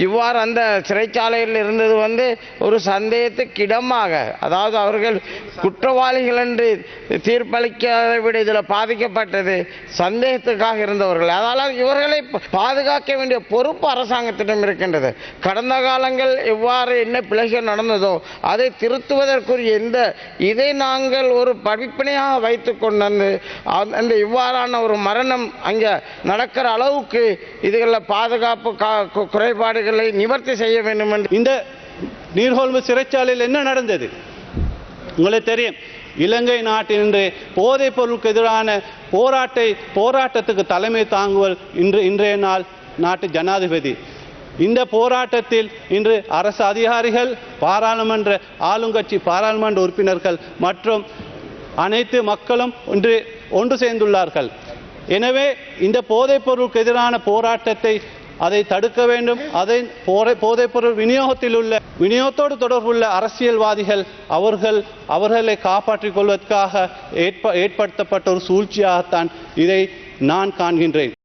இவ்வாறு அந்த சிறைச்சாலையில் இருந்தது ஒரு சந்தேகத்துக்கு இடமாக, அதாவது அவர்கள் குற்றவாளிகள் என்று தீர்ப்பளிக்காத விட இதில் பாதிக்கப்பட்டது சந்தேகத்துக்காக இருந்தவர்கள். அதனால் இவர்களை பாதுகாக்க வேண்டிய பொறுப்பு அரசாங்கத்திடம் இருக்கின்றது. கடந்த காலங்கள் எவ்வாறு என்ன பிழைகள் நடந்ததோ அதை திருத்துவதற்குரிய இதை நாங்கள் ஒரு படிப்பினையாக வைத்துக் கொண்டு அந்த இவ்வாறான ஒரு மரணம் அங்கே நடக்கிற அளவுக்கு இதுகளில் பாதுகாப்பு குறைபாடுகளை நிவர்த்தி செய்ய வேண்டும் என்று. இந்த நீர்கொழும்பு சிறைச்சாலையில் என்ன நடந்தது உங்களுக்கு தெரியும். இலங்கை நாட்டினின்று போதைப் பொருளுக்கு எதிரான போராட்டத்துக்கு தலைமை தாங்குவல் இன்றைய நாட்டு ஜனாதிபதி. இந்த போராட்டத்தில் இன்று அரசு அதிகாரிகள், பாராளுமன்ற ஆளுங்கட்சி பாராளுமன்ற உறுப்பினர்கள் மற்றும் அனைத்து மக்களும் ஒன்று சேர்ந்துள்ளார்கள். எனவே இந்த போதைப் பொருளுக்கு எதிரான போராட்டத்தை அதை தடுக்க வேண்டும். அதை போதைப்பொருள் விநியோகத்தோடு தொடர்புள்ள அரசியல்வாதிகள் அவர்களை காப்பாற்றிக் கொள்வதற்காக ஏற்படுத்தப்பட்ட ஒரு சூழ்ச்சியாகத்தான் இதை நான் காண்கின்றேன்.